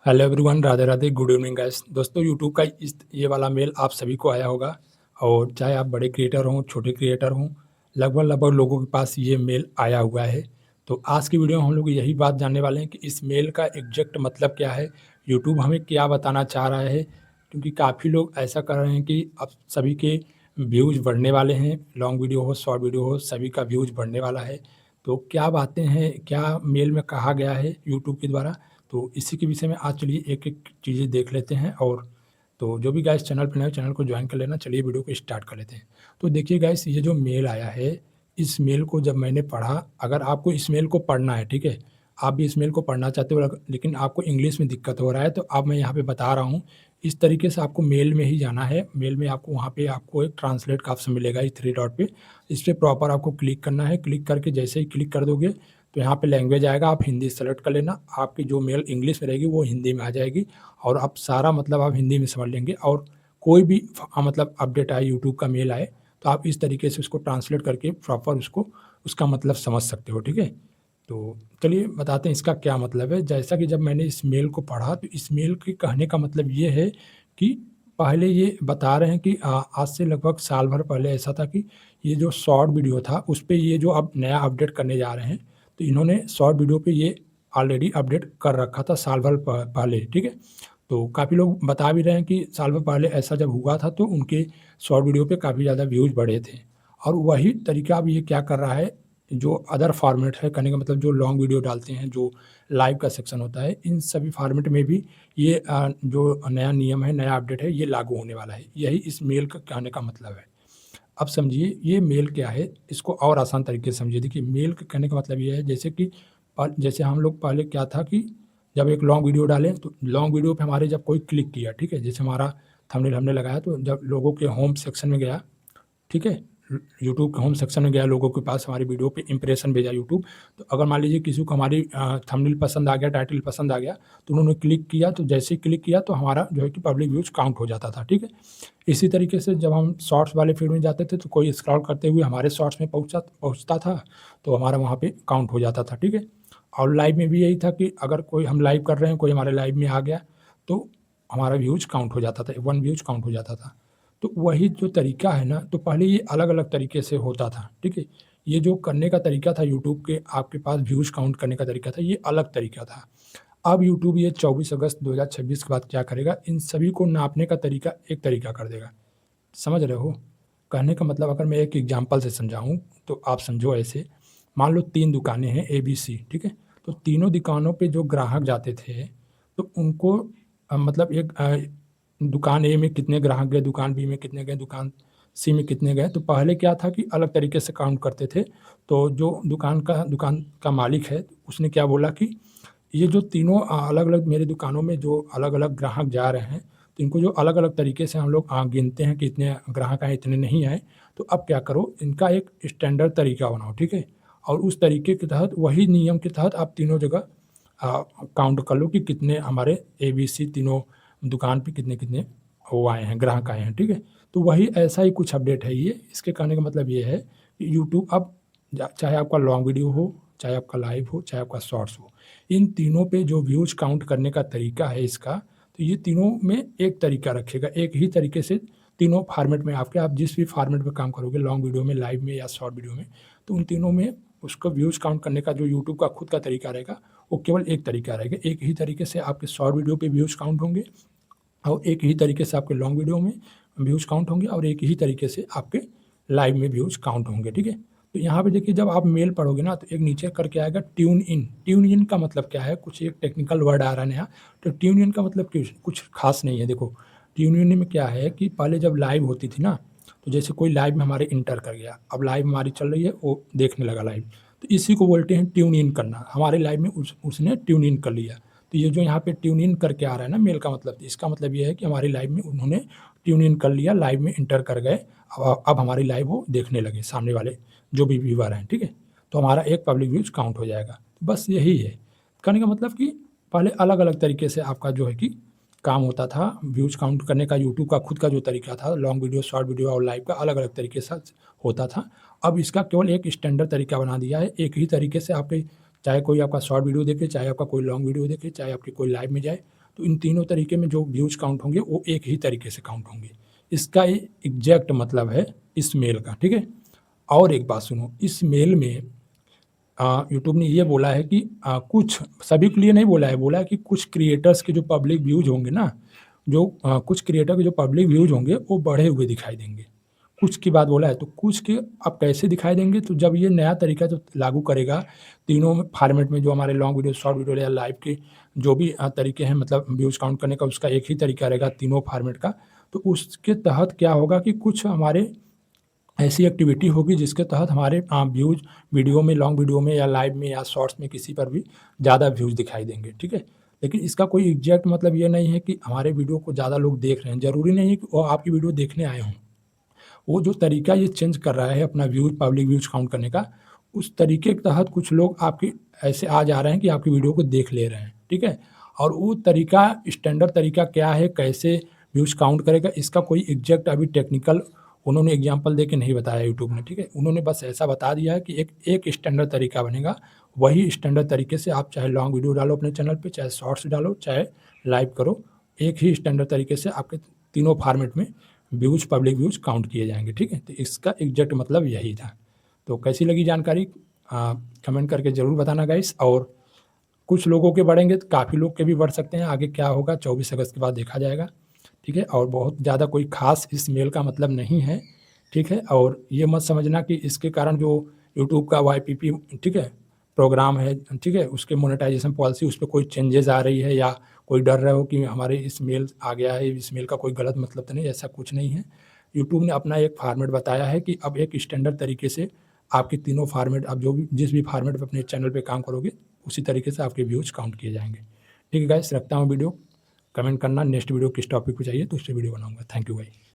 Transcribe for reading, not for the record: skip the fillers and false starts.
Hello everyone, Radhe Radhe, good evening guys. दोस्तों, YouTube का इस ये वाला मेल आप सभी को आया होगा। और चाहे आप बड़े क्रिएटर हों, छोटे क्रिएटर हों, लगभग लगभग लोगों के पास ये मेल आया हुआ है। तो आज की वीडियो में हम लोग यही बात जानने वाले हैं कि इस मेल का एग्जैक्ट मतलब क्या है, यूट्यूब हमें क्या बताना चाह रहा है। क्योंकि काफ़ी लोग ऐसा कर रहे हैं कि अब सभी के व्यूज़ बढ़ने वाले हैं, लॉन्ग वीडियो हो, शॉर्ट वीडियो हो, सभी का व्यूज़ बढ़ने वाला है। तो क्या बातें हैं, क्या मेल में कहा गया है यूट्यूब के द्वारा, तो इसी के विषय में आज चलिए एक-एक चीज़ें देख लेते हैं। और तो जो भी गाइस चैनल पे नए, चैनल को जॉइन कर लेना। चलिए वीडियो को स्टार्ट कर लेते हैं। तो देखिए गाइस, ये जो मेल आया है, इस मेल को जब मैंने पढ़ा, अगर आपको इस मेल को पढ़ना है, ठीक है? आप भी इस मेल को पढ़ना चाहते हो लेकिन आपको इंग्लिश में दिक्कत हो रहा है, तो अब मैं यहाँ पे बता रहा हूँ। इस तरीके से आपको मेल में ही जाना है। मेल में आपको वहाँ पे आपको एक ट्रांसलेट का ऑप्शन मिलेगा, इस 3 डॉट पे। इस पे प्रॉपर आपको क्लिक करना है। क्लिक करके जैसे ही क्लिक कर दोगे, तो यहाँ पे लैंग्वेज आएगा, आप हिंदी सेलेक्ट कर लेना। आपकी जो मेल इंग्लिश में रहेगी वो हिंदी में आ जाएगी, और आप सारा मतलब आप हिंदी में समझ लेंगे। और कोई भी मतलब अपडेट आए, यूट्यूब का मेल आए, तो आप इस तरीके से उसको ट्रांसलेट करके प्रॉपर उसको उसका मतलब समझ सकते हो, ठीक है? तो चलिए बताते हैं इसका क्या मतलब है। जैसा कि जब मैंने इस मेल को पढ़ा, तो इस मेल के कहने का मतलब ये है कि पहले ये बता रहे हैं कि आज से लगभग साल भर पहले ऐसा था कि ये जो शॉर्ट वीडियो था, उस पे ये जो अब नया अपडेट करने जा रहे हैं, तो इन्होंने शॉर्ट वीडियो पे ये ऑलरेडी अपडेट कर रखा था साल भर पहले, ठीक है? तो काफ़ी लोग बता भी रहे हैं कि साल भर पहले ऐसा जब हुआ था, तो उनके शॉर्ट वीडियो पे काफ़ी ज़्यादा व्यूज़ बढ़े थे। और वही तरीका अब ये क्या कर रहा है, जो अदर फॉर्मेट है, कहने का मतलब जो लॉन्ग वीडियो डालते हैं, जो लाइव का सेक्शन होता है, इन सभी फॉर्मेट में भी ये जो नया नियम है, नया अपडेट है, ये लागू होने वाला है। यही इस मेल का कहने का मतलब है। अब समझिए ये मेल क्या है, इसको और आसान तरीके से समझिए। देखिए, मेल के कहने का मतलब ये है, जैसे कि जैसे हम लोग पहले क्या था कि जब एक लॉन्ग वीडियो डालें, तो लॉन्ग वीडियो पे हमारे जब कोई क्लिक किया, ठीक है? जैसे हमारा थंबनेल हमने लगाया, तो जब लोगों के होम सेक्शन में गया, ठीक है? यूट्यूब के होम सेक्शन में गया, लोगों के पास हमारी वीडियो पे इंप्रेशन भेजा यूट्यूब। तो अगर मान लीजिए किसी को हमारी थंबनेल पसंद आ गया, टाइटल पसंद आ गया, तो उन्होंने क्लिक किया, तो जैसे ही क्लिक किया, तो हमारा जो है कि पब्लिक व्यूज़ काउंट हो जाता था, ठीक है? इसी तरीके से जब हम शॉर्ट्स वाले फीड में जाते थे, तो कोई स्क्रॉल करते हुए हमारे शॉर्ट्स में पहुँचता था, तो हमारा वहाँ पे काउंट हो जाता था, ठीक है? और लाइव में भी यही था कि अगर कोई हम लाइव कर रहे हैं, कोई हमारे लाइव में आ गया, तो हमारा व्यूज़ काउंट हो जाता था, 1 व्यूज़ काउंट हो जाता था। तो वही जो तरीका है ना, तो पहले ये अलग-अलग तरीके से होता था, ठीक है? ये जो करने का तरीका था यूट्यूब के आपके पास व्यूज़ काउंट करने का तरीका था, ये अलग तरीका था। अब यूट्यूब ये 24 अगस्त 2026 के बाद क्या करेगा, इन सभी को नापने का तरीका एक तरीका कर देगा। समझ रहे हो? कहने का मतलब अगर मैं एक एग्ज़ाम्पल से समझाऊँ, तो आप समझो ऐसे। मान लो 3 दुकानें हैं एबीसी, ठीक है? तो तीनों दुकानों पे जो ग्राहक जाते थे, तो उनको मतलब एक दुकान ए में कितने ग्राहक गए, दुकान बी में कितने गए, दुकान सी में कितने गए। तो पहले क्या था कि अलग तरीके से काउंट करते थे। तो जो दुकान का मालिक है, उसने क्या बोला कि ये जो तीनों अलग-अलग मेरे दुकानों में जो अलग-अलग ग्राहक जा रहे हैं, तो इनको जो अलग-अलग तरीके से हम लोग गिनते हैं कि इतने ग्राहक आए, इतने नहीं आए। तो अब क्या करो, इनका एक स्टैंडर्ड तरीका बनाओ, ठीक है? और उस तरीके के तहत, वही नियम के तहत आप तीनों जगह काउंट कर लो कि कितने हमारे एबीसी तीनों दुकान पे कितने-कितने वो आए हैं, ग्राहक आए हैं, ठीक है? तो वही ऐसा ही कुछ अपडेट है ये। इसके कहने का मतलब ये है कि यूट्यूब अब चाहे आपका लॉन्ग वीडियो हो, चाहे आपका लाइव हो, चाहे आपका शॉर्ट्स हो, इन तीनों पे जो व्यूज़ काउंट करने का तरीका है इसका, तो ये तीनों में एक तरीका रखेगा। एक ही तरीके से तीनों फ़ॉर्मेट में आपके, आप जिस भी फ़ॉर्मेट में काम करोगे, लॉन्ग वीडियो में, लाइव में या शॉर्ट वीडियो में, तो उन तीनों में उसका व्यूज़ काउंट करने का जो यूट्यूब का खुद का तरीका रहेगा, वो केवल एक तरीका रहेगा। एक ही तरीके से आपके शॉर्ट वीडियो पे व्यूज़ काउंट होंगे, और एक ही तरीके से आपके लॉन्ग वीडियो में व्यूज़ काउंट होंगे, और एक ही तरीके से आपके लाइव में व्यूज़ काउंट होंगे, ठीक है? तो यहाँ पे देखिए, जब आप मेल पढ़ोगे ना, तो एक नीचे करके आएगा ट्यून इन। ट्यून इन का मतलब क्या है? कुछ एक टेक्निकल वर्ड आ रहा है नया। तो ट्यून इन का मतलब कुछ ख़ास नहीं है। देखो, ट्यून इन में क्या है कि पहले जब लाइव होती थी ना, तो जैसे कोई लाइव में हमारे इंटर कर गया, अब लाइव हमारी चल रही है, वो देखने लगा लाइव, तो इसी को बोलते हैं ट्यून इन करना। हमारे लाइव में उसने ट्यून इन कर लिया। तो ये जो यहाँ पे ट्यून इन करके आ रहा है ना मेल का मतलब, इसका मतलब ये है कि हमारी लाइव में उन्होंने ट्यून इन कर लिया, लाइव में इंटर कर गए। अब हमारी लाइव वो देखने लगे, सामने वाले जो भी व्यूअर हैं, ठीक है? तो हमारा एक पब्लिक व्यूज़ काउंट हो जाएगा। तो बस यही है। कहने का मतलब कि पहले अलग-अलग तरीके से आपका जो है कि काम होता था। व्यूज़ काउंट करने का यूट्यूब का खुद का जो तरीका था, लॉन्ग वीडियो, शॉर्ट वीडियो और लाइव का अलग-अलग तरीके से होता था। अब इसका केवल एक स्टैंडर्ड तरीका बना दिया है। एक ही तरीके से आपके, चाहे कोई आपका शॉर्ट वीडियो देखे, चाहे आपका कोई लॉन्ग वीडियो देखे, चाहे आपकी कोई लाइव में जाए, तो इन तीनों तरीके में जो व्यूज़ काउंट होंगे वो एक ही तरीके से काउंट होंगे। इसका ये एग्ज़ैक्ट मतलब है इस मेल का, ठीक है? और एक बात सुनो, इस मेल में यूट्यूब ने ये बोला है कि कुछ सभी के लिए नहीं बोला है, बोला है कि कुछ क्रिएटर्स के जो पब्लिक व्यूज़ होंगे ना, जो कुछ क्रिएटर के जो पब्लिक व्यूज़ होंगे वो बढ़े हुए दिखाई देंगे। कुछ की बात बोला है, तो कुछ के अब कैसे दिखाई देंगे, तो जब ये नया तरीका जो लागू करेगा, तीनों में फॉर्मेट में जो हमारे लॉन्ग वीडियो, शॉर्ट वीडियो या लाइव के जो भी तरीके हैं मतलब व्यूज़ काउंट करने का, उसका एक ही तरीका रहेगा तीनों फॉर्मेट का। तो उसके तहत क्या होगा कि कुछ हमारे ऐसी एक्टिविटी होगी जिसके तहत हमारे व्यूज़ वीडियो में, लॉन्ग वीडियो में या लाइव में या शॉर्ट्स में किसी पर भी ज़्यादा व्यूज़ दिखाई देंगे, ठीक है? लेकिन इसका कोई एग्ज़ैक्ट मतलब ये नहीं है कि हमारे वीडियो को ज़्यादा लोग देख रहे हैं, ज़रूरी नहीं है कि वो आपकी वीडियो देखने आए हों। वो जो तरीका ये चेंज कर रहा है अपना व्यूज़, पब्लिक व्यूज़ काउंट करने का, उस तरीके के तहत कुछ लोग आपकी ऐसे आ जा रहे हैं कि आपकी वीडियो को देख ले रहे हैं, ठीक है? और वो तरीका स्टैंडर्ड तरीका क्या है, कैसे व्यूज़ काउंट करेगा, इसका कोई एग्ज़ैक्ट अभी टेक्निकल उन्होंने एग्ज़ाम्पल देके नहीं बताया यूट्यूब ने, ठीक है? उन्होंने बस ऐसा बता दिया है कि एक स्टैंडर्ड तरीका बनेगा, वही स्टैंडर्ड तरीके से आप चाहे लॉन्ग वीडियो डालो अपने चैनल पे, चाहे शॉर्ट्स डालो, चाहे लाइव करो, एक ही स्टैंडर्ड तरीके से आपके तीनों फॉर्मेट में व्यूज़, पब्लिक व्यूज़ काउंट किए जाएँगे, ठीक है? तो इसका एग्ज़ैक्ट मतलब यही था। तो कैसी लगी जानकारी कमेंट करके ज़रूर बताना गाइस। और कुछ लोगों के बढ़ेंगे तो काफ़ी लोग के भी बढ़ सकते हैं, आगे क्या होगा 24 अगस्त के बाद देखा जाएगा, ठीक है? और बहुत ज़्यादा कोई ख़ास इस मेल का मतलब नहीं है, ठीक है? और ये मत समझना कि इसके कारण जो यूट्यूब का वाईपीपी, ठीक है, प्रोग्राम है, ठीक है, उसके मोनेटाइज़ेशन पॉलिसी उस पे कोई चेंजेज़ आ रही है या कोई डर रहे हो कि हमारे इस मेल आ गया है, इस मेल का कोई गलत मतलब तो नहीं, ऐसा कुछ नहीं है। यूट्यूब ने अपना एक फ़ॉर्मेट बताया है कि अब एक स्टैंडर्ड तरीके से आपके तीनों फ़ॉर्मेट, आप जो भी जिस भी फ़ॉर्मेट पे अपने चैनल पे काम करोगे, उसी तरीके से आपके व्यूज़ काउंट किए जाएँगे। ठीक है गाइस, रखता हूँ वीडियो। कमेंट करना नेक्स्ट वीडियो किस टॉपिक पे चाहिए तो उस पे वीडियो बनाऊँगा। थैंक यू भाई।